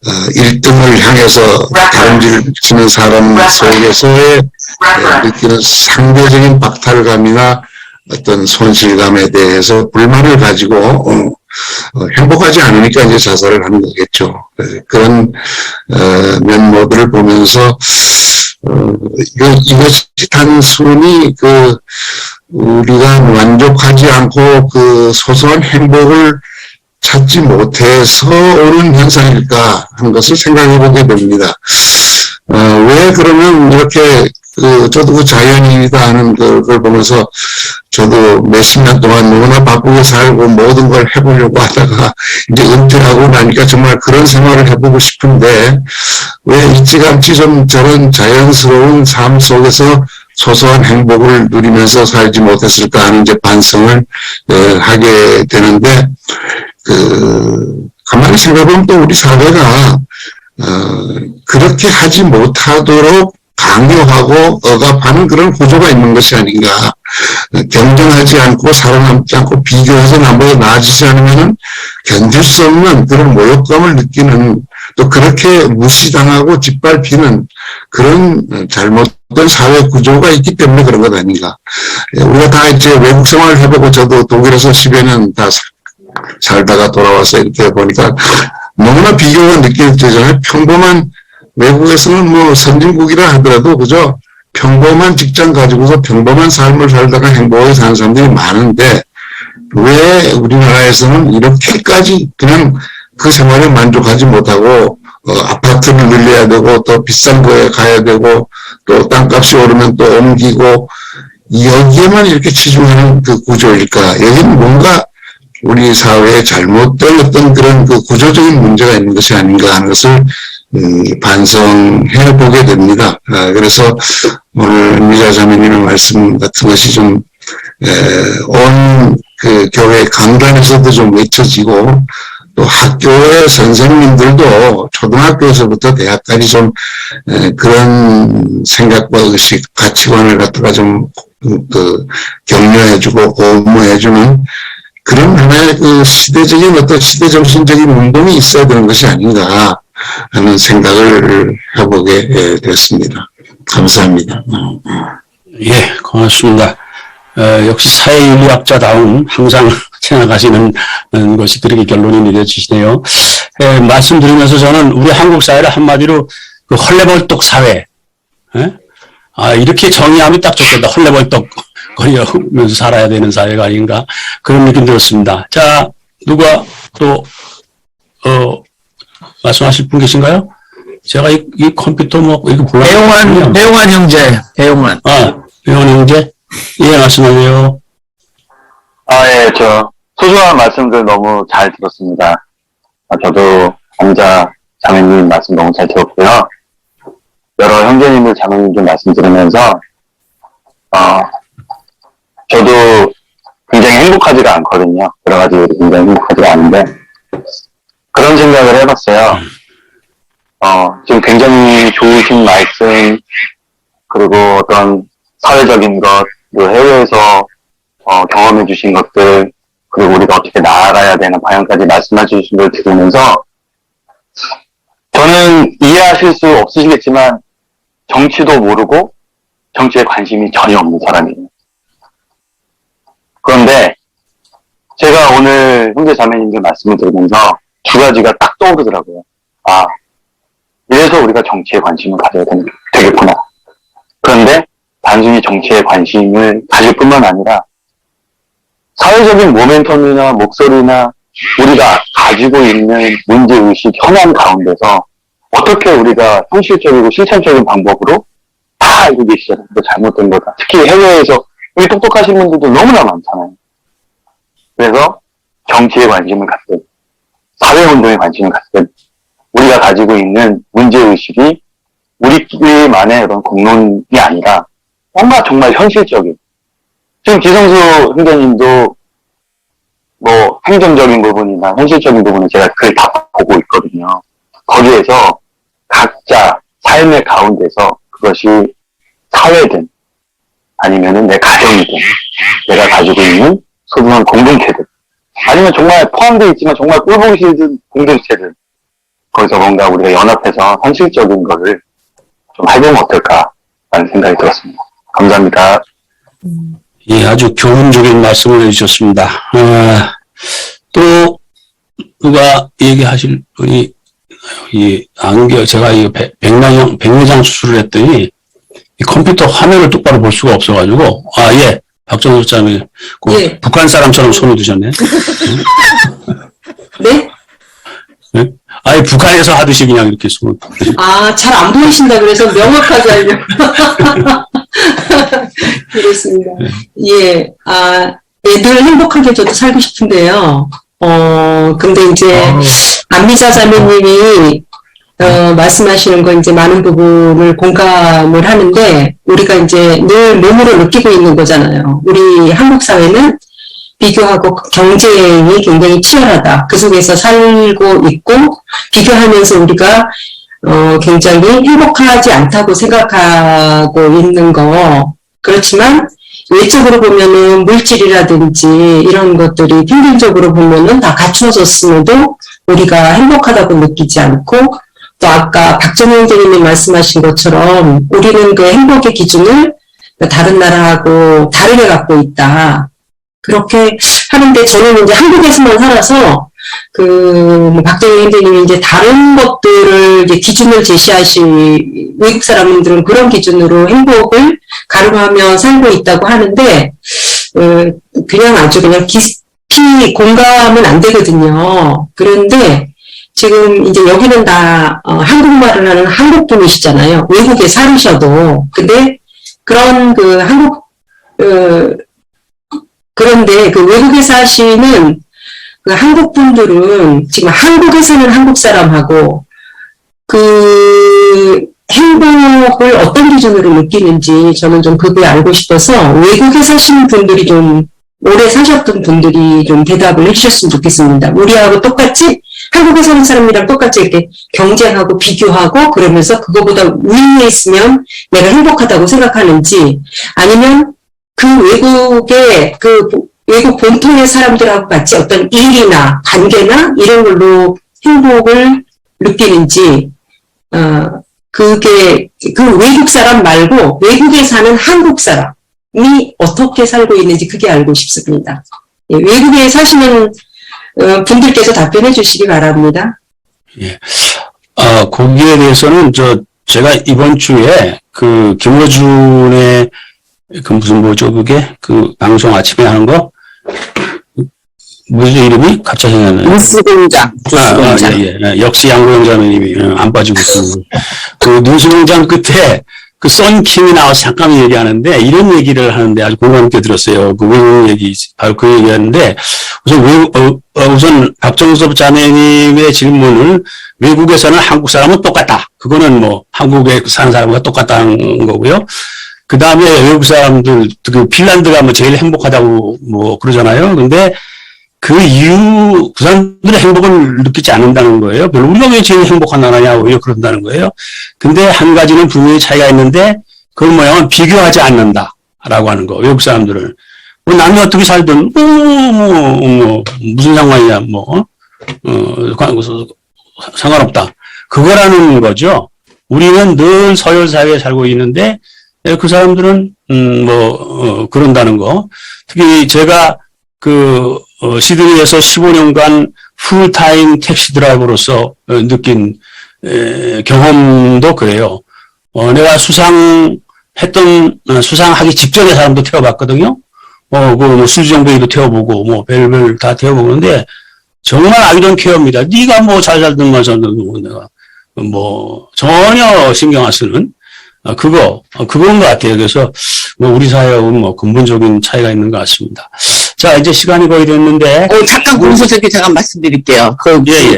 1등을 향해서 다름질 치는 사람 속에서의 느끼는 상대적인 박탈감이나 어떤 손실감에 대해서 불만을 가지고 행복하지 않으니까 이제 자살을 하는 거겠죠. 그런 면모들을 보면서 이것이 단순히 우리가 만족하지 않고 소소한 행복을 찾지 못해서 오는 현상일까 하는 것을 생각해 보게 됩니다. 왜 그러면 이렇게 저도 자연인이다 하는 걸 보면서 저도 몇십 년 동안 너무나 바쁘게 살고 모든 걸 해보려고 하다가 이제 은퇴하고 나니까 정말 그런 생활을 해보고 싶은데 왜 일찌감치 좀 저런 자연스러운 삶 속에서 소소한 행복을 누리면서 살지 못했을까 하는 이제 반성을 하게 되는데 가만히 생각해보면 또 우리 사회가 그렇게 하지 못하도록 강요하고 억압하는 그런 구조가 있는 것이 아닌가. 경쟁하지 않고 살아남지 않고 비교해서 나보다 나아지지 않으면 견딜 수 없는 그런 모욕감을 느끼는 또 그렇게 무시당하고 짓밟히는 그런 잘못된 사회 구조가 있기 때문에 그런 것 아닌가. 우리가 다 이제 외국 생활을 해보고 저도 독일에서 10여 년 다 살다가 돌아와서 이렇게 보니까 너무나 비교가 느껴지잖아요. 평범한 외국에서는 뭐 선진국이라 하더라도 그저 평범한 직장 가지고서 평범한 삶을 살다가 행복하게 사는 사람들이 많은데 왜 우리나라에서는 이렇게까지 그냥 그 생활에 만족하지 못하고 아파트를 늘려야 되고 또 비싼 거에 가야 되고 또 땅값이 오르면 또 옮기고 여기에만 이렇게 치중하는 그 구조일까? 여기는 뭔가 우리 사회에 잘못된 어떤 그런 그 구조적인 문제가 있는 것이 아닌가 하는 것을 반성해 보게 됩니다. 그래서 오늘 미자 자매님의 말씀 같은 것이 좀 온 그 교회 강단에서도 좀 외쳐지고 또 학교의 선생님들도 초등학교에서부터 대학까지 좀 그런 생각과 의식, 가치관을 갖다가 좀 격려해주고 고무해주는 그런 하나의 그 시대적인 어떤 시대정신적인 운동이 있어야 되는 것이 아닌가 하는 생각을 해보게 됐습니다. 감사합니다. 예, 고맙습니다. 역시 사회인류학자다운 항상 생각하시는 것이 그렇게 결론이 내려지시네요. 말씀드리면서 저는 우리 한국 사회를 한마디로 그 헐레벌떡 사회, 이렇게 정의하면 딱 좋겠다. 헐레벌떡 거리면서 살아야 되는 사회가 아닌가 그런 느낌 들었습니다. 자, 누가 또 말씀하실 분 계신가요? 제가 이 컴퓨터 뭐 이거 배용환 형제, 배용환. 배용환 형제. 예, 말씀하세요. 예, 소중한 말씀들 너무 잘 들었습니다. 저도 남자 자매님 말씀 너무 잘 들었고요. 여러 형제님들 자매님들 말씀 들으면서, 저도 굉장히 행복하지가 않거든요. 여러 가지 굉장히 행복하지가 않은데, 그런 생각을 해봤어요. 지금 굉장히 좋으신 말씀, 그리고 어떤 사회적인 것, 그리고 해외에서 경험해 주신 것들, 그리고 우리가 어떻게 나아가야 되는 방향까지 말씀해 주신 걸 들으면서 저는 이해하실 수 없으시겠지만 정치도 모르고 정치에 관심이 전혀 없는 사람이에요. 그런데 제가 오늘 형제 자매님들 말씀을 들으면서 두 가지가 딱 떠오르더라고요. 이래서 우리가 정치에 관심을 가져야 되겠구나. 그런데 단순히 정치에 관심을 가질 뿐만 아니라 사회적인 모멘텀이나 목소리나 우리가 가지고 있는 문제의식, 현안 가운데서 어떻게 우리가 현실적이고 실천적인 방법으로 다 알고 계시잖아요. 이거 잘못된 거다. 특히 해외에서 여기 똑똑하신 분들도 너무나 많잖아요. 그래서 정치에 관심을 갖든 사회운동에 관심을 갖든 우리가 가지고 있는 문제의식이 우리끼리만의 그런 공론이 아니라 뭔가 정말 현실적인, 지금 기성수 형제님도 뭐 행정적인 부분이나 현실적인 부분은 제가 그걸 다 보고 있거든요. 거기에서 각자 삶의 가운데서 그것이 사회든 아니면은 내 가정이든 내가 가지고 있는 소중한 공동체든 아니면 정말 포함되어 있지만 정말 꼴보기 싫은 공동체든 거기서 뭔가 우리가 연합해서 현실적인 거를 좀 해보면 어떨까라는 생각이 들었습니다. 감사합니다. 예, 아주 교훈적인 말씀을 해주셨습니다. 또 누가 얘기하실 분이 제가 이 백내장 수술을 했더니 이 컴퓨터 화면을 똑바로 볼 수가 없어가지고 예, 박정수 자매 예. 북한 사람처럼 손을 드셨네. 네? 네? 아예 북한에서 하듯이 그냥 이렇게 손을. 잘 안 보이신다 그래서 명확하게 하려고. 그렇습니다. 예, 애들 행복하게 저도 살고 싶은데요. 근데 이제, 안미자 자매님이, 말씀하시는 거 이제 많은 부분을 공감을 하는데, 우리가 이제 늘 몸으로 느끼고 있는 거잖아요. 우리 한국 사회는 비교하고 경쟁이 굉장히 치열하다. 그 속에서 살고 있고, 비교하면서 우리가, 굉장히 행복하지 않다고 생각하고 있는 거. 그렇지만, 외적으로 보면은 물질이라든지 이런 것들이 평균적으로 보면은 다 갖춰졌음에도 우리가 행복하다고 느끼지 않고, 또 아까 박정희 선생님이 말씀하신 것처럼 우리는 그 행복의 기준을 다른 나라하고 다르게 갖고 있다. 그렇게 하는데 저는 이제 한국에서만 살아서 박정희 선생님이 이제 다른 것들을 이제 기준을 외국 사람들은 그런 기준으로 행복을 가름하며 살고 있다고 하는데, 그냥 아주 그냥 충분히 공감은 안 되거든요. 그런데 지금 이제 여기는 다 한국말을 하는 한국분이시잖아요. 외국에 살으셔도. 근데 그런 그 그런데 그 외국에 사시는 그 한국분들은 지금 한국에 사는 한국 사람하고 그 행복을 어떤 기준으로 느끼는지 저는 좀 그게 알고 싶어서 외국에 사시는 분들이 좀 오래 사셨던 분들이 좀 대답을 해주셨으면 좋겠습니다. 우리하고 똑같이 한국에 사는 사람이랑 똑같이 이렇게 경쟁하고 비교하고 그러면서 그거보다 위에 있으면 내가 행복하다고 생각하는지 아니면 그 외국의 그 외국 본토의 사람들하고 같이 어떤 일이나 관계나 이런 걸로 행복을 느끼는지 그게 그 외국 사람 말고 외국에 사는 한국 사람이 어떻게 살고 있는지 그게 알고 싶습니다. 예, 외국에 사시는 분들께서 답변해 주시기 바랍니다. 예. 거기에 대해서는 제가 이번 주에 그 김어준의 그 무슨 뭐죠 그게 그 방송 아침에 하는 거 뭐지 이름이 갑자기 생각나요. 뉴스공장. 예. 역시 양고영자매님이 안 빠지고 있습니다. 그 뉴스공장 끝에 그 썬킴이 나와서 잠깐 얘기하는데 이런 얘기를 하는데 아주 공감 있게 들었어요. 그 외국 얘기 바로 그 얘기하는데 우선 박정섭 자매님의 질문을 외국에서는 한국 사람은 똑같다. 그거는 뭐 한국에 사는 사람과 똑같다는 거고요. 그 다음에 외국 사람들 그 핀란드가 뭐 제일 행복하다고 뭐 그러잖아요. 근데 그 이유 그 사람들의 행복을 느끼지 않는다는 거예요. 별로 우리가 왜 제일 행복한 나라냐 오히려 그런다는 거예요. 근데 한 가지는 분명히 차이가 있는데 그건 뭐냐면 비교하지 않는다라고 하는 거. 외국 사람들은 뭐 남이 어떻게 살든 무슨 상관이냐 상관없다. 그거라는 거죠. 우리는 늘 서열 사회에 살고 있는데 그 사람들은 그런다는 거. 특히 제가 시드니에서 15년간 풀타임 택시 드라이버로서 느낀 경험도 그래요. 내가 수상하기 직전에 사람도 태워봤거든요. 수주정뱅이도 태워보고, 별별 다 태워보는데, 정말 아이런 케어입니다. 네가 잘 살든 말 살든 내가, 전혀 신경 안 쓰는, 그건 것 같아요. 그래서, 우리 사회하고는 근본적인 차이가 있는 것 같습니다. 자, 이제 시간이 거의 됐는데. 잠깐 공소적이 잠깐 말씀드릴게요.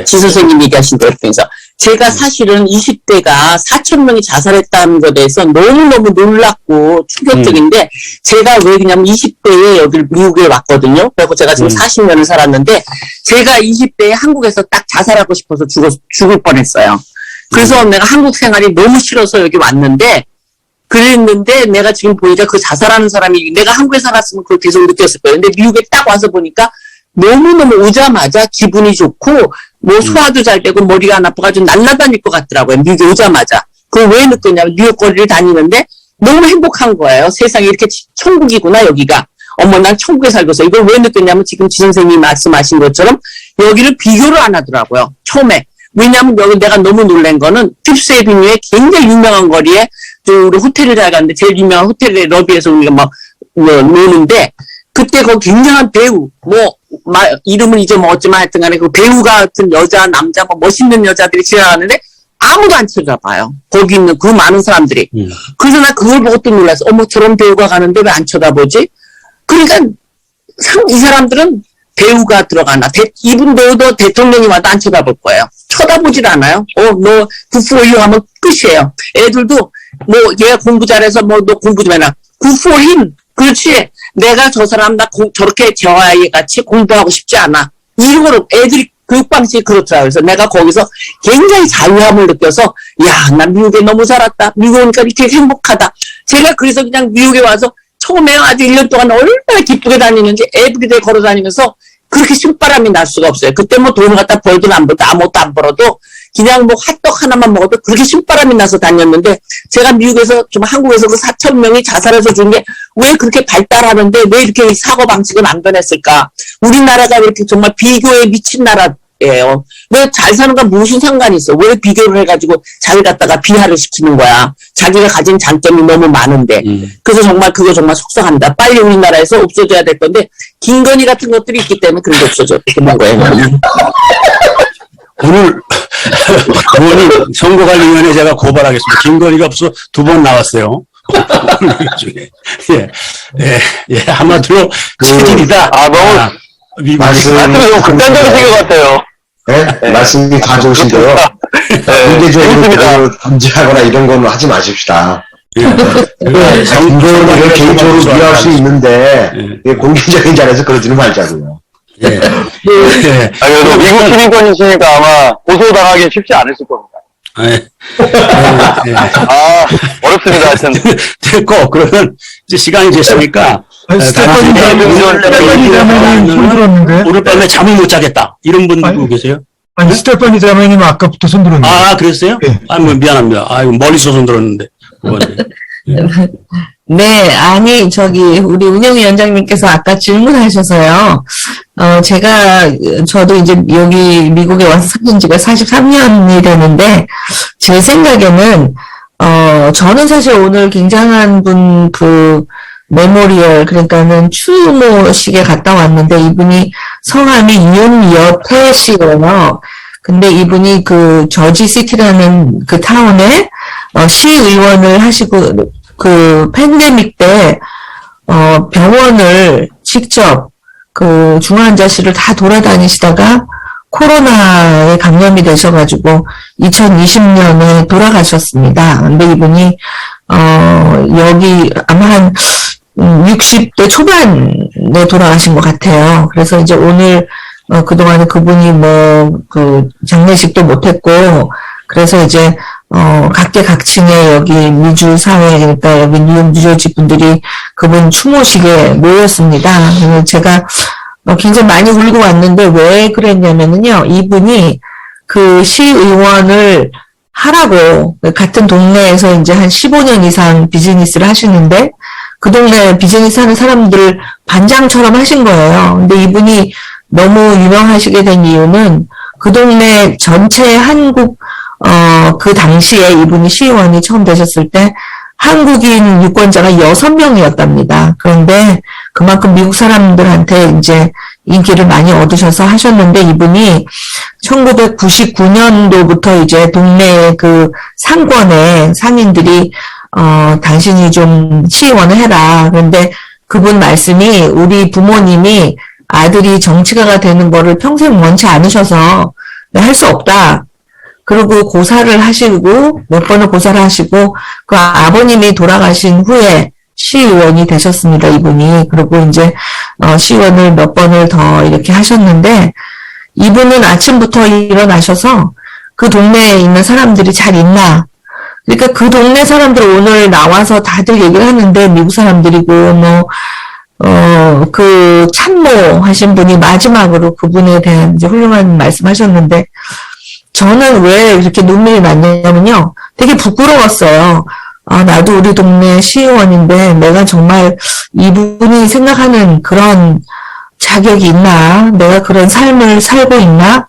지 선생님 얘기하신 거에 대해서. 제가 사실은 20대가 4,000명이 자살했다는 것에 대해서 너무너무 놀랍고 충격적인데, 제가 왜 그냐면 20대에 여기 미국에 왔거든요. 그리고 제가 지금 40년을 살았는데, 제가 20대에 한국에서 딱 자살하고 싶어서 죽을 뻔했어요. 그래서 내가 한국 생활이 너무 싫어서 여기 왔는데, 그랬는데 내가 지금 보니까 그 자살하는 사람이 내가 한국에 살았으면 그걸 계속 느꼈을 거예요. 근데 미국에 딱 와서 보니까 너무너무 오자마자 기분이 좋고 소화도 잘 되고 머리가 안 아파가지고 날아다닐 것 같더라고요. 미국에 오자마자. 그걸 왜 느꼈냐면 뉴욕 거리를 다니는데 너무 행복한 거예요. 세상에 이렇게 천국이구나 여기가. 어머 난 천국에 살고서 이걸 왜 느꼈냐면 지금 지 선생님이 말씀하신 것처럼 여기를 비교를 안 하더라고요. 처음에. 왜냐면 여기 내가 너무 놀란 거는 핍스 애비뉴에 굉장히 유명한 거리에 우리 호텔을 잘 갔는데 제일 유명한 호텔의 러비에서 우리가 노는데 그때 거기 굉장한 배우 이름은 잊어먹었지만 하여튼 간에 그 배우 같은 여자 남자 멋있는 여자들이 지나가는데 아무도 안 쳐다봐요. 거기 있는 그 많은 사람들이. 그래서 나 그걸 보고 또 놀랐어. 어머 저런 배우가 가는데 왜 안 쳐다보지? 그러니까 이 사람들은 배우가 들어가나 이분 배우도 대통령이 와도 안 쳐다볼 거예요. 쳐다보질 않아요. 너 굿포유 하면 끝이에요. 애들도 얘가 공부 잘해서 너 공부 좀 해라. 굿포힘. 그렇지. 내가 저 사람 저렇게 저 아이 같이 공부하고 싶지 않아. 이거로 애들이 교육 방식이 그렇더라고요. 그래서 내가 거기서 굉장히 자유함을 느껴서 난 미국에 너무 살았다. 미국 오니까 이렇게 행복하다. 제가 그래서 그냥 미국에 와서 처음에 아주 1년 동안 얼마나 기쁘게 다니는지 에브리데이 걸어 다니면서 그렇게 신바람이 날 수가 없어요. 그때 돈을 갖다 벌든 안 벌든 아무것도 안 벌어도 그냥 핫떡 하나만 먹어도 그렇게 신바람이 나서 다녔는데 제가 미국에서 좀 한국에서 그 4,000명이 자살해서 준 게 왜 그렇게 발달하는데 왜 이렇게 사고방식은 안 변했을까? 우리나라가 왜 이렇게 정말 비교에 미친 나라 거예요. 왜 잘 사는 건 무슨 상관이 있어? 왜 비교를 해가지고 자기 갖다가 비하를 시키는 거야? 자기가 가진 장점이 너무 많은데. 그래서 정말 그거 정말 속상합니다. 빨리 우리나라에서 없어져야 될 건데 김건희 같은 것들이 있기 때문에 그런 게 없어져 있는 거예요. 오늘 의원님 선거관리위원회 제가 고발하겠습니다. 김건희가 없어 2번 나왔어요. 예, 한마디로 체질이다. 너무, 미국 말씀이 너무 극단적이신 것 같아요. 네? 말씀이 다 좋으신데요. 공개적으로 견제하거나 이런 건 하지 마십시다. 김건희를 개인적으로 비하할 수 있는데 공개적인 자리에서 그러지는 말자고요. 그래도 미국 시민권이시니까 아마 고소당하기 쉽지 않으실 겁니다. 어렵습니다, 하여튼. 됐고, 그러면 이제 시간이 됐으니까. 스테파니 자매님 손 들었는데? 오늘 밤에 잠을 못 자겠다. 이런 분도 계세요? 아니, 스테파니 자매님 아까부터 손 들었는데. 그랬어요? 네. 미안합니다. 멀리서 손 들었는데. 네, 아니, 우리 운영위원장님께서 아까 질문하셔서요. 저도 이제 여기 미국에 와서 사귄 지가 43년이 되는데, 제 생각에는, 저는 사실 오늘 굉장한 분, 메모리얼, 그러니까는 추모식에 갔다 왔는데, 이분이 성함이 윤여태 씨예요. 근데 이분이 저지시티라는 타운에, 시의원을 하시고, 팬데믹 때, 병원을 직접, 중환자실을 다 돌아다니시다가, 코로나에 감염이 되셔가지고, 2020년에 돌아가셨습니다. 근데 이분이, 여기 아마 한, 60대 초반에 돌아가신 것 같아요. 그래서 이제 오늘, 그동안에 그분이 장례식도 못했고, 그래서 이제, 각계각층의 여기 미주 사회, 그러니까 여기 뉴저지 분들이 그분 추모식에 모였습니다. 그래서 제가 굉장히 많이 울고 왔는데 왜 그랬냐면은요, 이분이 시의원을 하라고 같은 동네에서 이제 한 15년 이상 비즈니스를 하시는데 그 동네 비즈니스 하는 사람들을 반장처럼 하신 거예요. 근데 이분이 너무 유명하시게 된 이유는 그 동네 전체 한국 그 당시에 이분이 시의원이 처음 되셨을 때 한국인 유권자가 6명이었답니다. 그런데 그만큼 미국 사람들한테 이제 인기를 많이 얻으셔서 하셨는데 이분이 1999년도부터 이제 동네 상권에 상인들이 당신이 좀 시의원을 해라. 그런데 그분 말씀이 우리 부모님이 아들이 정치가가 되는 거를 평생 원치 않으셔서 할 수 없다. 그리고 고사를 하시고 몇 번을 고사를 하시고 그 아버님이 돌아가신 후에 시의원이 되셨습니다. 이분이. 그리고 이제 시의원을 몇 번을 더 이렇게 하셨는데 이분은 아침부터 일어나셔서 그 동네에 있는 사람들이 잘 있나. 그러니까 그 동네 사람들 오늘 나와서 다들 얘기를 하는데 미국 사람들이고 참모 하신 분이 마지막으로 그분에 대한 이제 훌륭한 말씀 하셨는데 저는 왜 이렇게 눈물이 났냐면요. 되게 부끄러웠어요. 나도 우리 동네 시의원인데 내가 정말 이분이 생각하는 그런 자격이 있나? 내가 그런 삶을 살고 있나?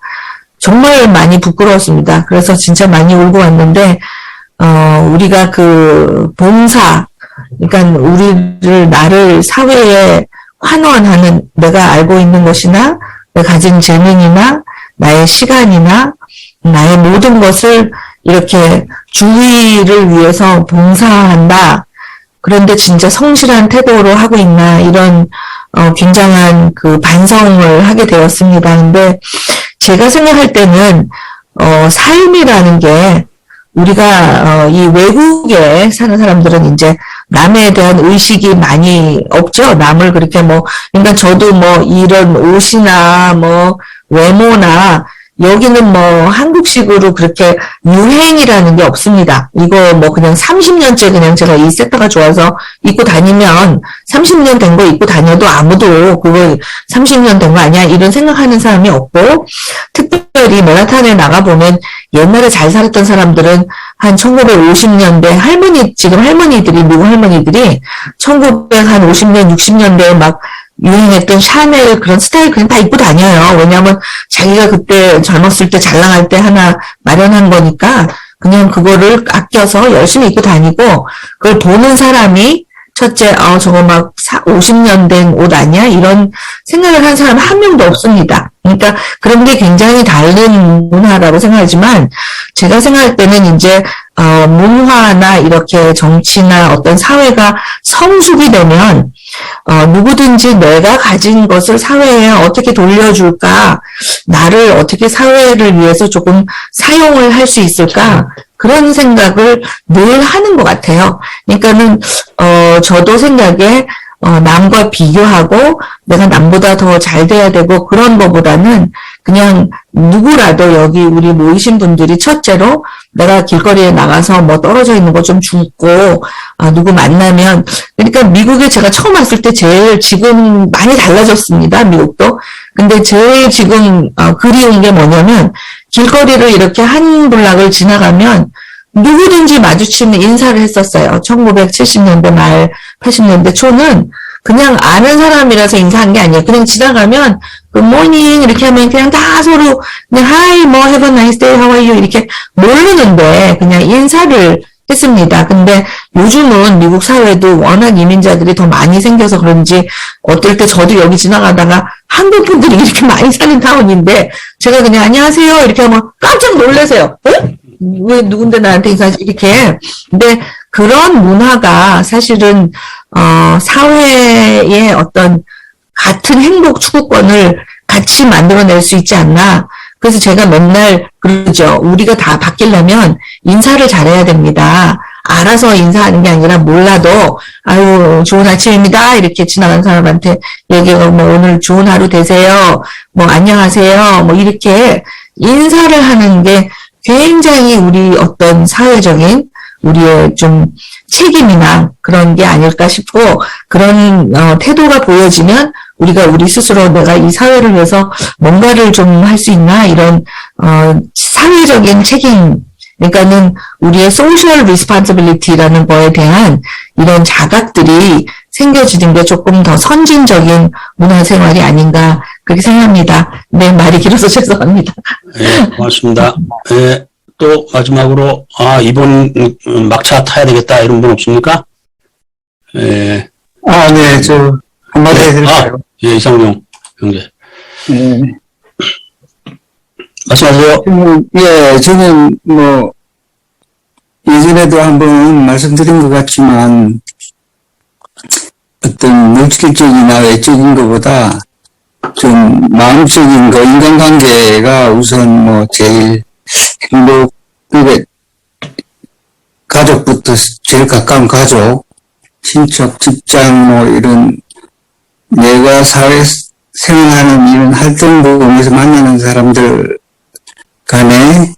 정말 많이 부끄러웠습니다. 그래서 진짜 많이 울고 왔는데, 우리가 봉사, 그러니까 나를 사회에 환원하는 내가 알고 있는 것이나, 내가 가진 재능이나, 나의 시간이나, 나의 모든 것을 이렇게 주위를 위해서 봉사한다. 그런데 진짜 성실한 태도로 하고 있나, 이런, 굉장한 반성을 하게 되었습니다. 근데 제가 생각할 때는, 삶이라는 게, 우리가, 이 외국에 사는 사람들은 이제 남에 대한 의식이 많이 없죠. 남을 그렇게 그러니까 저도 이런 옷이나 외모나, 여기는 한국식으로 그렇게 유행이라는 게 없습니다. 이거 그냥 30년째 그냥 제가 이 세트가 좋아서 입고 다니면 30년 된 거 입고 다녀도 아무도 그거 30년 된 거 아니야? 이런 생각하는 사람이 없고, 특별히 특별히 맨하탄에 나가보면 옛날에 잘 살았던 사람들은 한 1950년대 지금 할머니들이, 미국 할머니들이 1950년, 60년대에 막 유행했던 샤넬 그런 스타일 그냥 다 입고 다녀요. 왜냐하면 자기가 그때 젊었을 때 잘 나갈 때 하나 마련한 거니까 그냥 그거를 아껴서 열심히 입고 다니고 그걸 보는 사람이 첫째, 저거 막 50년 된 옷 아니야? 이런 생각을 한 사람 한 명도 없습니다. 그러니까 그런 게 굉장히 다른 문화라고 생각하지만 제가 생각할 때는 이제 문화나 이렇게 정치나 어떤 사회가 성숙이 되면 누구든지 내가 가진 것을 사회에 어떻게 돌려줄까, 나를 어떻게 사회를 위해서 조금 사용을 할 수 있을까, 그런 생각을 늘 하는 것 같아요. 그러니까는 저도 생각에 남과 비교하고 내가 남보다 더 잘 돼야 되고 그런 거보다는 그냥 누구라도 여기 우리 모이신 분들이 첫째로 내가 길거리에 나가서 뭐 떨어져 있는 거 좀 줍고 누구 만나면, 그러니까 미국에 제가 처음 왔을 때 제일 지금 많이 달라졌습니다. 미국도. 근데 제일 지금 그리운 게 뭐냐면 길거리를 이렇게 한 블락을 지나가면 누구든지 마주치면 인사를 했었어요. 1970년대 말 80년대 초는 그냥 아는 사람이라서 인사한 게 아니에요. 그냥 지나가면 굿모닝 이렇게 하면 그냥 다 서로 그냥 hi, 뭐 have a nice day, how are you 이렇게 모르는데 그냥 인사를 했습니다. 근데 요즘은 미국 사회도 워낙 이민자들이 더 많이 생겨서 그런지 어떨 때 저도 여기 지나가다가 한국 분들이 이렇게 많이 사는 타운인데 제가 그냥 안녕하세요 이렇게 하면 깜짝 놀라세요. 왜 누군데 나한테 인사하지 이렇게. 근데 그런 문화가 사실은 사회의 어떤 같은 행복 추구권을 같이 만들어낼 수 있지 않나. 그래서 제가 맨날 그러죠. 우리가 다 바뀌려면 인사를 잘해야 됩니다. 알아서 인사하는 게 아니라 몰라도 아유 좋은 아침입니다 이렇게 지나간 사람한테 얘기하고 뭐 오늘 좋은 하루 되세요. 뭐 안녕하세요. 뭐 이렇게 인사를 하는 게 굉장히 우리 어떤 사회적인 우리의 좀 책임이나 그런 게 아닐까 싶고 그런 태도가 보여지면 우리가 우리 스스로 내가 이 사회를 위해서 뭔가를 좀 할 수 있나 이런 사회적인 책임, 그러니까는 우리의 social responsibility라는 거에 대한 이런 자각들이 생겨지는 게 조금 더 선진적인 문화생활이 아닌가 그렇게 생각합니다. 네, 말이 길어서 죄송합니다. 네, 고맙습니다. 네, 또 마지막으로 이번 막차 타야 되겠다 이런 분 없습니까? 네. 네, 저 한마디 해드릴까요? 예, 이상용 형제. 네. 말씀하세요. 예, 저는 뭐 예전에도 한번 말씀드린 것 같지만 어떤 물질적이나 외적인 것보다 좀 마음적인 거, 인간관계가 우선 뭐 제일 행복, 그게 가족부터 제일 가까운 가족, 친척, 직장 뭐 이런 내가 사회 생활하는 이런 활동부에서 만나는 사람들 간에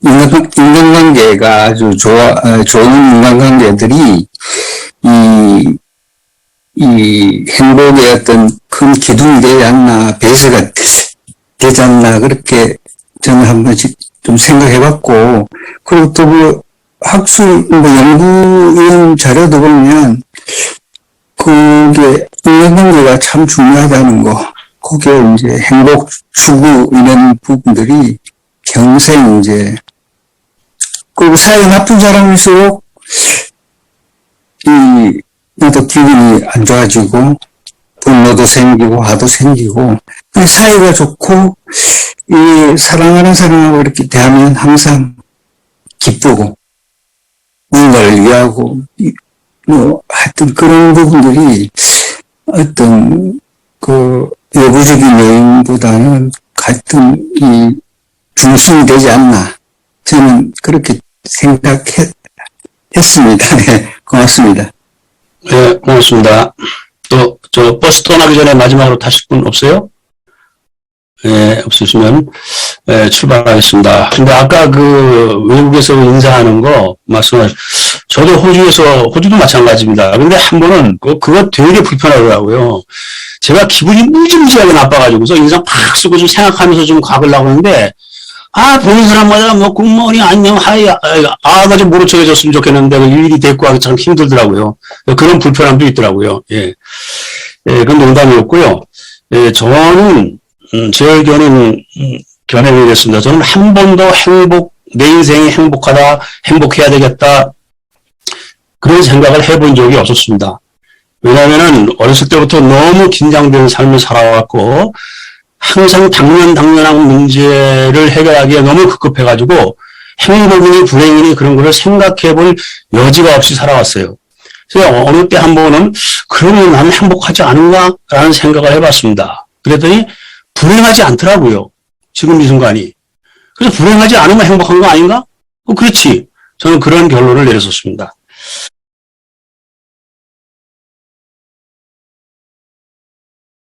인간관계가 아주 좋은 인간관계들이 이 행복의 어떤 큰 기둥이 되지 않나, 베이스가 되지 않나, 그렇게 저는 한 번씩 좀 생각해 봤고, 그리고 또 뭐 학술, 연구 이런 자료도 보면, 그게 인간관계가 참 중요하다는 거, 그게 이제 행복 추구 이런 부분들이 평생 이제, 그리고 사회 나쁜 사람일수록 나도 기분이 안 좋아지고 분노도 생기고 화도 생기고, 사이가 좋고 이 사랑하는 사람하고 이렇게 대하면 항상 기쁘고 뭔가를 위하고 뭐 하여튼 그런 부분들이 어떤 그 외부적인 요인보다는 하여튼 이 중심이 되지 않나, 저는 그렇게 생각했습니다. 네, 고맙습니다. 네, 고맙습니다. 또, 버스 떠나기 전에 마지막으로 타실 분 없어요? 네, 없으시면, 네, 출발하겠습니다. 근데 아까 외국에서 인사하는 거 저도 호주도 마찬가지입니다. 근데 한 번은 그거 되게 불편하더라고요. 제가 기분이 무지무지하게 나빠가지고서 인상 팍 쓰고 좀 생각하면서 좀 가보려고 하는데, 보는 사람마다 뭐 굿모닝 안녕 하이 아가 좀 모른 척 해줬으면 좋겠는데 일일이 데리고 하기 참 힘들더라고요. 그런 불편함도 있더라고요. 예. 예, 그건 농담이었고요. 예, 저는 제 의견은 견해가 이랬습니다. 저는 한 번도 내 인생이 행복해야 되겠다 그런 생각을 해본 적이 없었습니다. 왜냐하면은 어렸을 때부터 너무 긴장된 삶을 살아왔고 항상 당면한 문제를 해결하기에 너무 급급해가지고 행복이니 불행이니 그런 거를 생각해볼 여지가 없이 살아왔어요. 그래서 어느 때 한 번은 그러면 난 행복하지 않은가라는 생각을 해봤습니다. 그랬더니 불행하지 않더라고요. 지금 이 순간이. 그래서 불행하지 않으면 행복한 거 아닌가? 그렇지. 저는 그런 결론을 내렸었습니다.